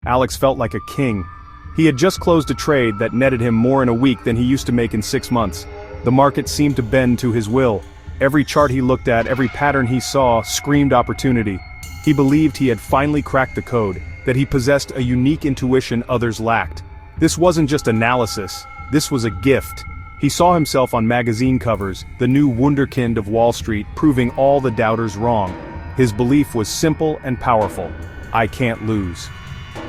Alex felt like a king. He had just closed a trade that netted him more in a week than he used to make in 6 months. The market seemed to bend to his will. Every chart he looked at, every pattern he saw, screamed opportunity. He believed he had finally cracked the code, that he possessed a unique intuition others lacked. This wasn't just analysis, this was a gift. He saw himself on magazine covers, the new wunderkind of Wall Street, proving all the doubters wrong. His belief was simple and powerful: I can't lose.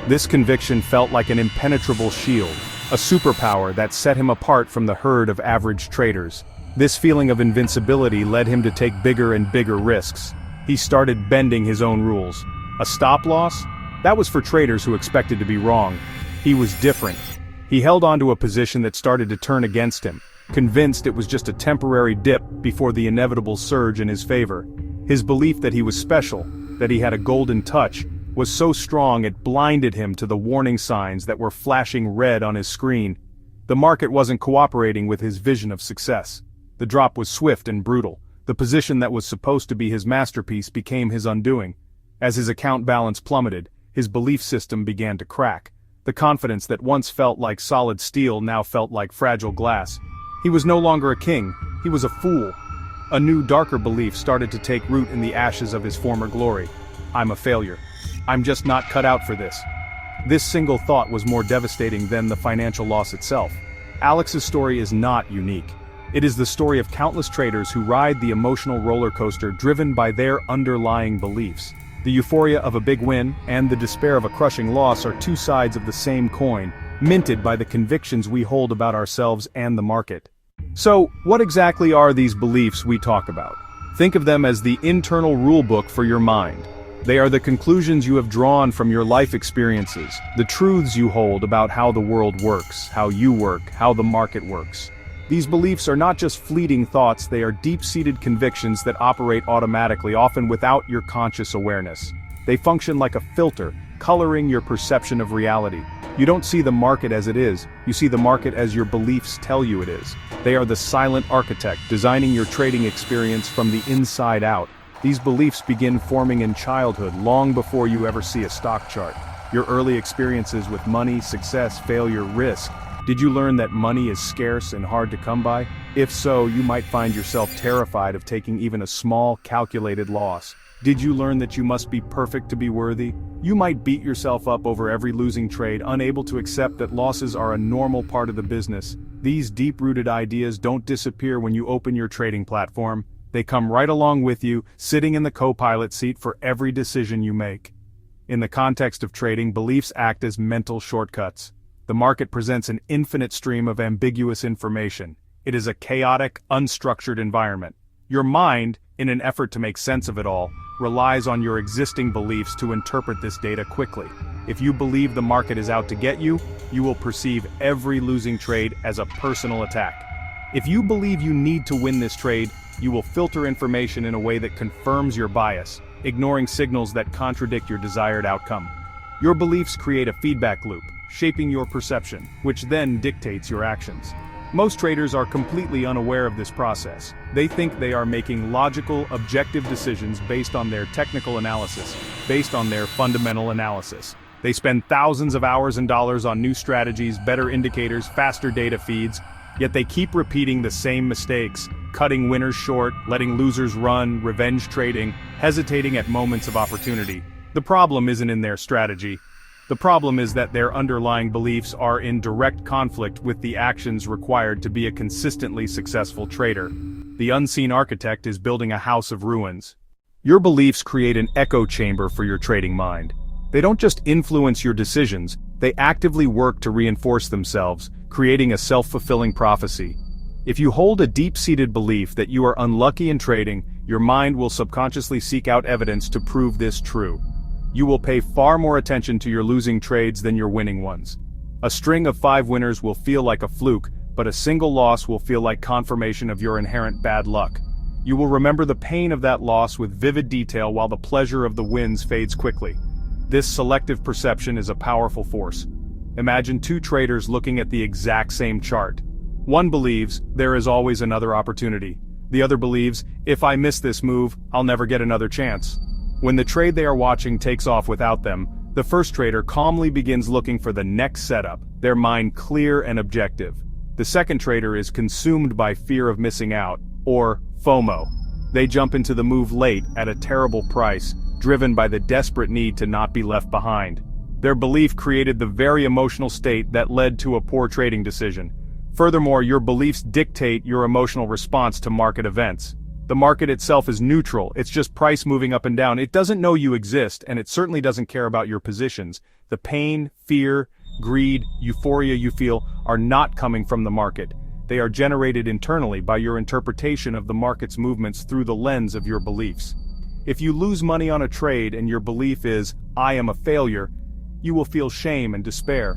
This conviction felt like an impenetrable shield, a superpower that set him apart from the herd of average traders. This feeling of invincibility led him to take bigger and bigger risks. He started bending his own rules. A stop loss? That was for traders who expected to be wrong. He was different. He held onto a position that started to turn against him, convinced it was just a temporary dip before the inevitable surge in his favor. His belief that he was special, that he had a golden touch, was so strong it blinded him to the warning signs that were flashing red on his screen. The market wasn't cooperating with his vision of success. The drop was swift and brutal. The position that was supposed to be his masterpiece became his undoing. As his account balance plummeted, his belief system began to crack. The confidence that once felt like solid steel now felt like fragile glass. He was no longer a king, he was a fool. A new, darker belief started to take root in the ashes of his former glory. I'm a failure. I'm just not cut out for this. This single thought was more devastating than the financial loss itself. Alex's story is not unique. It is the story of countless traders who ride the emotional roller coaster driven by their underlying beliefs. The euphoria of a big win and the despair of a crushing loss are two sides of the same coin, minted by the convictions we hold about ourselves and the market. So, what exactly are these beliefs we talk about? Think of them as the internal rulebook for your mind. They are the conclusions you have drawn from your life experiences, the truths you hold about how the world works, how you work, how the market works. These beliefs are not just fleeting thoughts, they are deep-seated convictions that operate automatically, often without your conscious awareness. They function like a filter, coloring your perception of reality. You don't see the market as it is, you see the market as your beliefs tell you it is. They are the silent architect, designing your trading experience from the inside out. These beliefs begin forming in childhood, long before you ever see a stock chart. Your early experiences with money, success, failure, risk. Did you learn that money is scarce and hard to come by? If so, you might find yourself terrified of taking even a small, calculated loss. Did you learn that you must be perfect to be worthy? You might beat yourself up over every losing trade, unable to accept that losses are a normal part of the business. These deep-rooted ideas don't disappear when you open your trading platform. They come right along with you, sitting in the co-pilot seat for every decision you make. In the context of trading, beliefs act as mental shortcuts. The market presents an infinite stream of ambiguous information. It is a chaotic, unstructured environment. Your mind, in an effort to make sense of it all, relies on your existing beliefs to interpret this data quickly. If you believe the market is out to get you, you will perceive every losing trade as a personal attack. If you believe you need to win this trade, you will filter information in a way that confirms your bias, ignoring signals that contradict your desired outcome. Your beliefs create a feedback loop, shaping your perception, which then dictates your actions. Most traders are completely unaware of this process. They think they are making logical, objective decisions based on their technical analysis, based on their fundamental analysis. They spend thousands of hours and dollars on new strategies, better indicators, faster data feeds, yet they keep repeating the same mistakes, cutting winners short, letting losers run, revenge trading, hesitating at moments of opportunity. The problem isn't in their strategy. The problem is that their underlying beliefs are in direct conflict with the actions required to be a consistently successful trader. The unseen architect is building a house of ruins. Your beliefs create an echo chamber for your trading mind. They don't just influence your decisions, they actively work to reinforce themselves, creating a self-fulfilling prophecy. If you hold a deep-seated belief that you are unlucky in trading, your mind will subconsciously seek out evidence to prove this true. You will pay far more attention to your losing trades than your winning ones. A string of 5 winners will feel like a fluke, but a single loss will feel like confirmation of your inherent bad luck. You will remember the pain of that loss with vivid detail while the pleasure of the wins fades quickly. This selective perception is a powerful force. Imagine 2 traders looking at the exact same chart. One believes, there is always another opportunity. The other believes, if I miss this move, I'll never get another chance. When the trade they are watching takes off without them, The first trader calmly begins looking for the next setup, their mind clear and objective. The second trader is consumed by fear of missing out, or FOMO. They jump into the move late at a terrible price, driven by the desperate need to not be left behind. Their belief created the very emotional state that led to a poor trading decision. Furthermore, your beliefs dictate your emotional response to market events. The market itself is neutral, it's just price moving up and down. It doesn't know you exist, and it certainly doesn't care about your positions. The pain, fear, greed, euphoria you feel are not coming from the market. They are generated internally by your interpretation of the market's movements through the lens of your beliefs. If you lose money on a trade and your belief is, "I am a failure," you will feel shame and despair.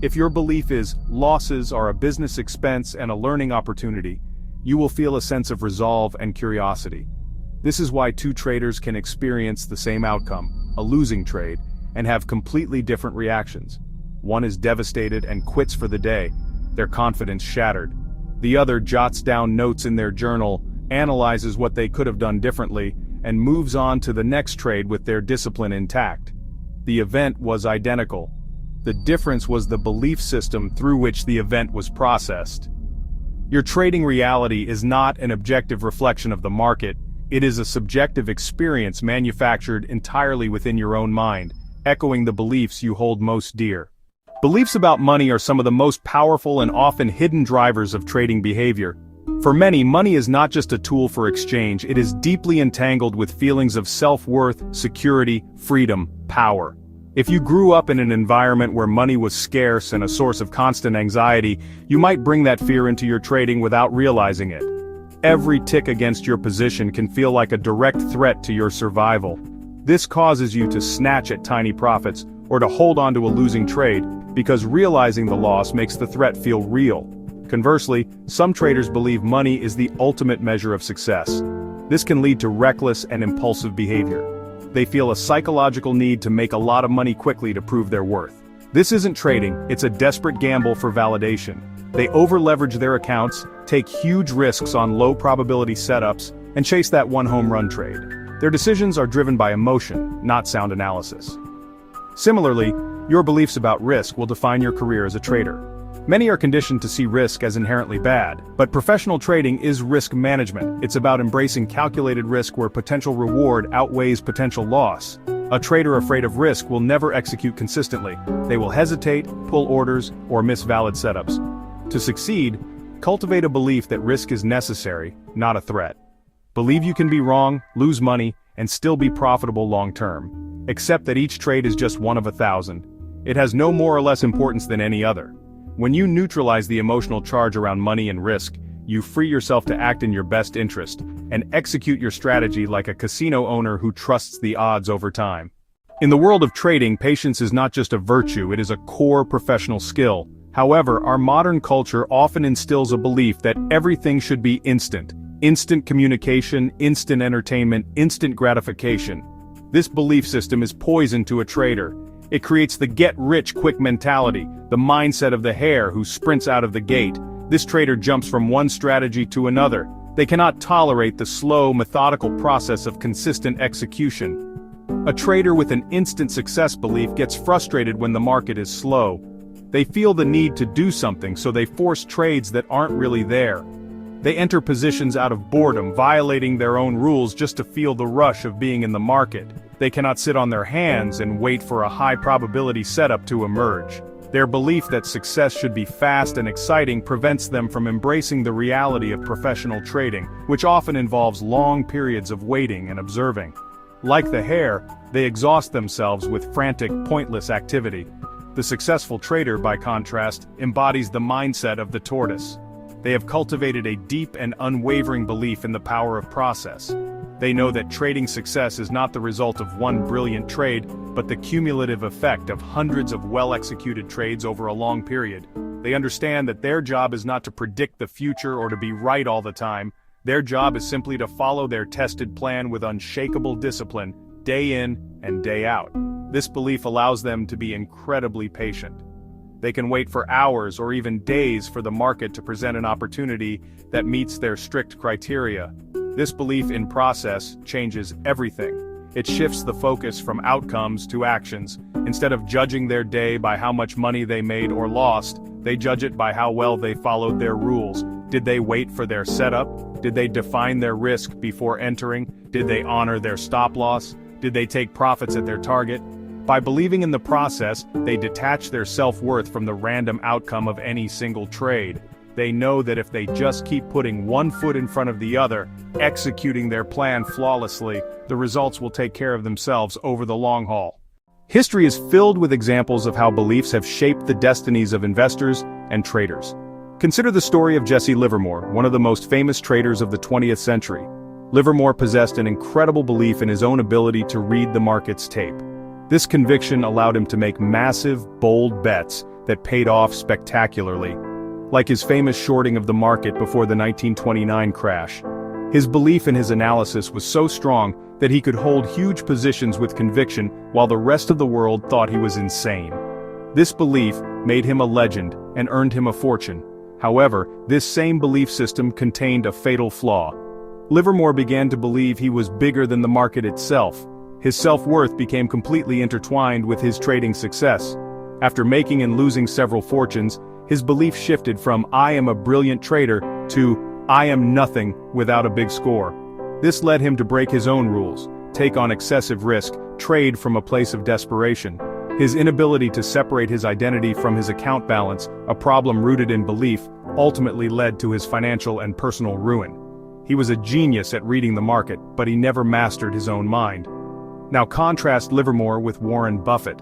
If your belief is, "Losses are a business expense and a learning opportunity," you will feel a sense of resolve and curiosity. This is why two traders can experience the same outcome, a losing trade, and have completely different reactions. One is devastated and quits for the day, their confidence shattered. The other jots down notes in their journal, analyzes what they could have done differently, and moves on to the next trade with their discipline intact. The event was identical. The difference was the belief system through which the event was processed. Your trading reality is not an objective reflection of the market, it is a subjective experience manufactured entirely within your own mind, echoing the beliefs you hold most dear. Beliefs about money are some of the most powerful and often hidden drivers of trading behavior. For many, money is not just a tool for exchange, it is deeply entangled with feelings of self-worth, security, freedom, power. If you grew up in an environment where money was scarce and a source of constant anxiety, you might bring that fear into your trading without realizing it. Every tick against your position can feel like a direct threat to your survival. This causes you to snatch at tiny profits or to hold on to a losing trade, because realizing the loss makes the threat feel real. Conversely, some traders believe money is the ultimate measure of success. This can lead to reckless and impulsive behavior. They feel a psychological need to make a lot of money quickly to prove their worth. This isn't trading, it's a desperate gamble for validation. They over-leverage their accounts, take huge risks on low-probability setups, and chase that one home run trade. Their decisions are driven by emotion, not sound analysis. Similarly, your beliefs about risk will define your career as a trader. Many are conditioned to see risk as inherently bad, but professional trading is risk management. It's about embracing calculated risk where potential reward outweighs potential loss. A trader afraid of risk will never execute consistently. They will hesitate, pull orders, or miss valid setups. To succeed, cultivate a belief that risk is necessary, not a threat. Believe you can be wrong, lose money, and still be profitable long-term. Accept that each trade is just one of 1,000. It has no more or less importance than any other. When you neutralize the emotional charge around money and risk, you free yourself to act in your best interest, and execute your strategy like a casino owner who trusts the odds over time. In the world of trading, patience is not just a virtue, it is a core professional skill. However, our modern culture often instills a belief that everything should be instant. Instant communication, instant entertainment, instant gratification. This belief system is poison to a trader. It creates the get-rich-quick mentality, the mindset of the hare who sprints out of the gate. This trader jumps from one strategy to another. They cannot tolerate the slow, methodical process of consistent execution. A trader with an instant success belief gets frustrated when the market is slow. They feel the need to do something, so they force trades that aren't really there. They enter positions out of boredom, violating their own rules just to feel the rush of being in the market. They cannot sit on their hands and wait for a high-probability setup to emerge. Their belief that success should be fast and exciting prevents them from embracing the reality of professional trading, which often involves long periods of waiting and observing. Like the hare, they exhaust themselves with frantic, pointless activity. The successful trader, by contrast, embodies the mindset of the tortoise. They have cultivated a deep and unwavering belief in the power of process. They know that trading success is not the result of one brilliant trade, but the cumulative effect of hundreds of well-executed trades over a long period. They understand that their job is not to predict the future or to be right all the time. Their job is simply to follow their tested plan with unshakable discipline, day in and day out. This belief allows them to be incredibly patient. They can wait for hours or even days for the market to present an opportunity that meets their strict criteria. This belief in process changes everything. It shifts the focus from outcomes to actions. Instead of judging their day by how much money they made or lost, they judge it by how well they followed their rules. Did they wait for their setup? Did they define their risk before entering? Did they honor their stop loss? Did they take profits at their target? By believing in the process, they detach their self-worth from the random outcome of any single trade. They know that if they just keep putting one foot in front of the other, executing their plan flawlessly, the results will take care of themselves over the long haul. History is filled with examples of how beliefs have shaped the destinies of investors and traders. Consider the story of Jesse Livermore, one of the most famous traders of the 20th century. Livermore possessed an incredible belief in his own ability to read the market's tape. This conviction allowed him to make massive, bold bets that paid off spectacularly. Like his famous shorting of the market before the 1929 crash. His belief in his analysis was so strong that he could hold huge positions with conviction while the rest of the world thought he was insane. This belief made him a legend and earned him a fortune. However, this same belief system contained a fatal flaw. Livermore began to believe he was bigger than the market itself. His self-worth became completely intertwined with his trading success. After making and losing several fortunes, his belief shifted from "I am a brilliant trader" to "I am nothing without a big score." This led him to break his own rules, take on excessive risk, trade from a place of desperation. His inability to separate his identity from his account balance, a problem rooted in belief, ultimately led to his financial and personal ruin. He was a genius at reading the market, but he never mastered his own mind. Now contrast Livermore with Warren Buffett.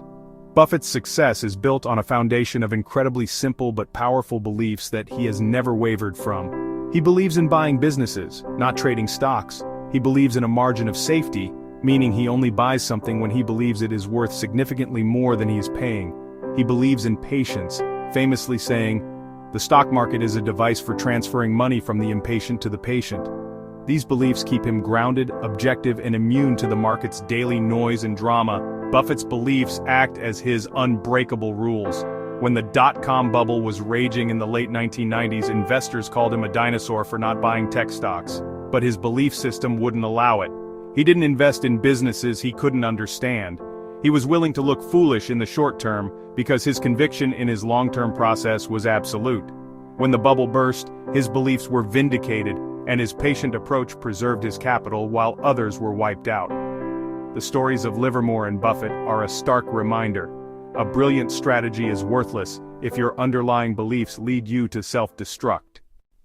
Buffett's success is built on a foundation of incredibly simple but powerful beliefs that he has never wavered from. He believes in buying businesses, not trading stocks. He believes in a margin of safety, meaning he only buys something when he believes it is worth significantly more than he is paying. He believes in patience, famously saying, "The stock market is a device for transferring money from the impatient to the patient." These beliefs keep him grounded, objective, and immune to the market's daily noise and drama. Buffett's beliefs act as his unbreakable rules. When the dot-com bubble was raging in the late 1990s, investors called him a dinosaur for not buying tech stocks. But his belief system wouldn't allow it. He didn't invest in businesses he couldn't understand. He was willing to look foolish in the short term because his conviction in his long-term process was absolute. When the bubble burst, his beliefs were vindicated, and his patient approach preserved his capital while others were wiped out. The stories of Livermore and Buffett are a stark reminder. A brilliant strategy is worthless if your underlying beliefs lead you to self-destruct.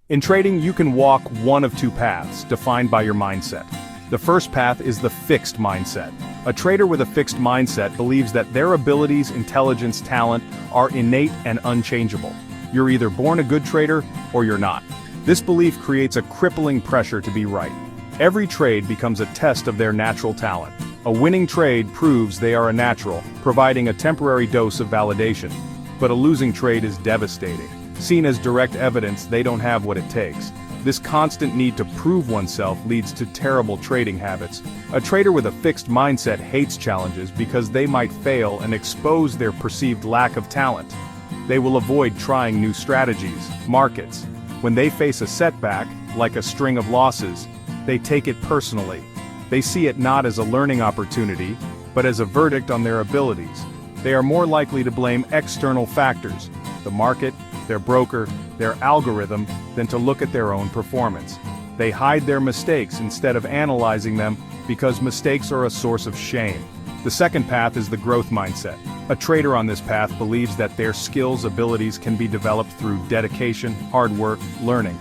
In trading, you can walk one of two paths, defined by your mindset. The first path is the fixed mindset. A trader with a fixed mindset believes that their abilities, intelligence, talent are innate and unchangeable. You're either born a good trader or you're not. This belief creates a crippling pressure to be right. Every trade becomes a test of their natural talent. A winning trade proves they are a natural, providing a temporary dose of validation. But a losing trade is devastating, seen as direct evidence they don't have what it takes. This constant need to prove oneself leads to terrible trading habits. A trader with a fixed mindset hates challenges because they might fail and expose their perceived lack of talent. They will avoid trying new strategies, markets. When they face a setback, like a string of losses, they take it personally. They see it not as a learning opportunity, but as a verdict on their abilities. They are more likely to blame external factors, the market, their broker, their algorithm, than to look at their own performance. They hide their mistakes instead of analyzing them because mistakes are a source of shame. The second path is the growth mindset. A trader on this path believes that their skills, abilities can be developed through dedication, hard work, learning.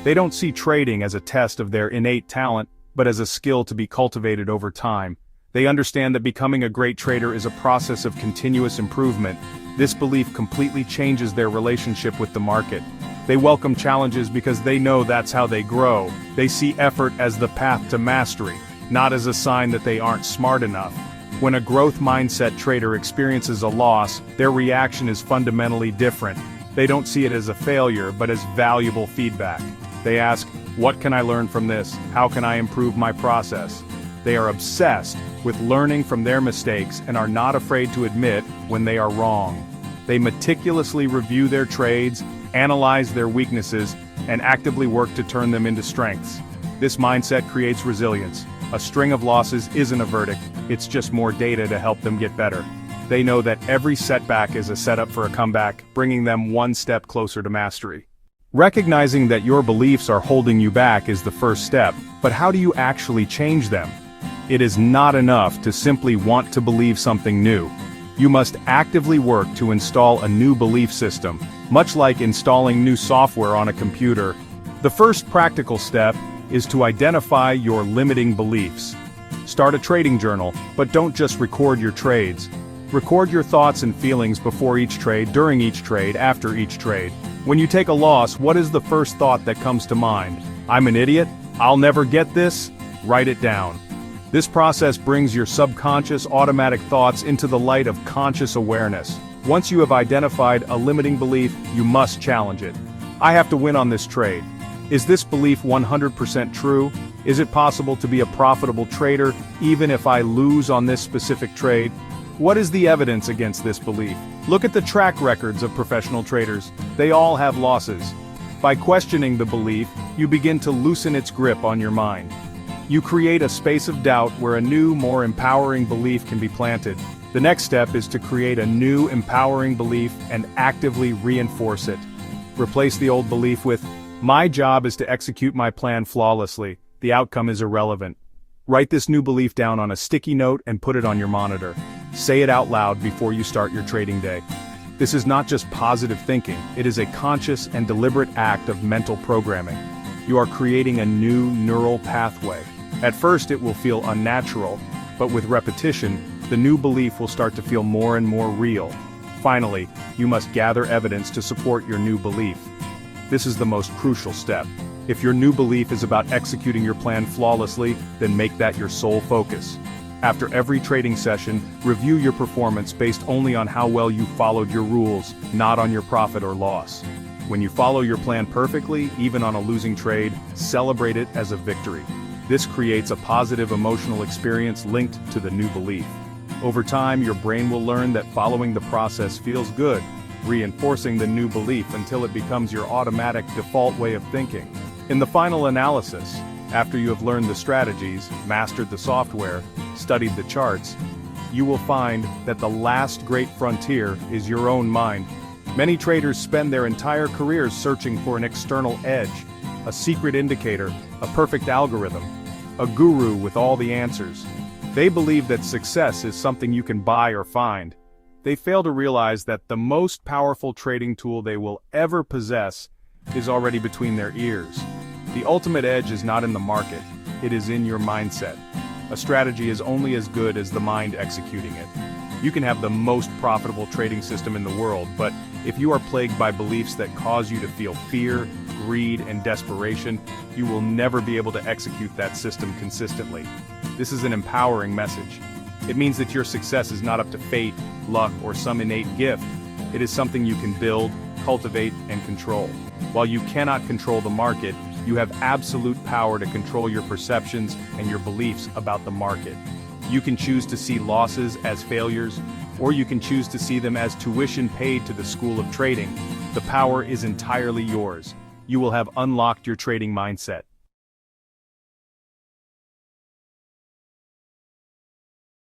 They don't see trading as a test of their innate talent, but as a skill to be cultivated over time. They understand that becoming a great trader is a process of continuous improvement. This belief completely changes their relationship with the market. They welcome challenges because they know that's how they grow. They see effort as the path to mastery, not as a sign that they aren't smart enough. When a growth mindset trader experiences a loss, their reaction is fundamentally different. They don't see it as a failure, but as valuable feedback. They ask, "What can I learn from this? How can I improve my process?" They are obsessed with learning from their mistakes and are not afraid to admit when they are wrong. They meticulously review their trades, analyze their weaknesses, and actively work to turn them into strengths. This mindset creates resilience. A string of losses isn't a verdict, it's just more data to help them get better. They know that every setback is a setup for a comeback, bringing them one step closer to mastery. Recognizing that your beliefs are holding you back is the first step, but how do you actually change them? It is not enough to simply want to believe something new. You must actively work to install a new belief system, much like installing new software on a computer. The first practical step is to identify your limiting beliefs. Start a trading journal, but don't just record your trades. Record your thoughts and feelings before each trade, during each trade, after each trade. When you take a loss, what is the first thought that comes to mind? I'm an idiot? I'll never get this? Write it down. This process brings your subconscious automatic thoughts into the light of conscious awareness. Once you have identified a limiting belief, you must challenge it. I have to win on this trade. Is this belief 100% true? Is it possible to be a profitable trader even if I lose on this specific trade? What is the evidence against this belief? Look at the track records of professional traders. They all have losses. By questioning the belief, you begin to loosen its grip on your mind. You create a space of doubt where a new, more empowering belief can be planted. The next step is to create a new, empowering belief and actively reinforce it. Replace the old belief with, "My job is to execute my plan flawlessly. The outcome is irrelevant." Write this new belief down on a sticky note and put it on your monitor. Say it out loud before you start your trading day. This is not just positive thinking, it is a conscious and deliberate act of mental programming. You are creating a new neural pathway. At first it will feel unnatural, but with repetition, the new belief will start to feel more and more real. Finally, you must gather evidence to support your new belief. This is the most crucial step. If your new belief is about executing your plan flawlessly, then make that your sole focus. After every trading session, review your performance based only on how well you followed your rules, not on your profit or loss. When you follow your plan perfectly, even on a losing trade, celebrate it as a victory. This creates a positive emotional experience linked to the new belief. Over time, your brain will learn that following the process feels good, reinforcing the new belief until it becomes your automatic default way of thinking. In the final analysis, after you have learned the strategies, mastered the software, studied the charts, you will find that the last great frontier is your own mind. Many traders spend their entire careers searching for an external edge, a secret indicator, a perfect algorithm, a guru with all the answers. They believe that success is something you can buy or find. They fail to realize that the most powerful trading tool they will ever possess is already between their ears. The ultimate edge is not in the market, it is in your mindset. A strategy is only as good as the mind executing it. You can have the most profitable trading system in the world, but if you are plagued by beliefs that cause you to feel fear, greed, and desperation, you will never be able to execute that system consistently. This is an empowering message. It means that your success is not up to fate, luck, or some innate gift. It is something you can build, cultivate, and control. While you cannot control the market, you have absolute power to control your perceptions and your beliefs about the market. You can choose to see losses as failures, or you can choose to see them as tuition paid to the school of trading. The power is entirely yours. You will have unlocked your trading mindset.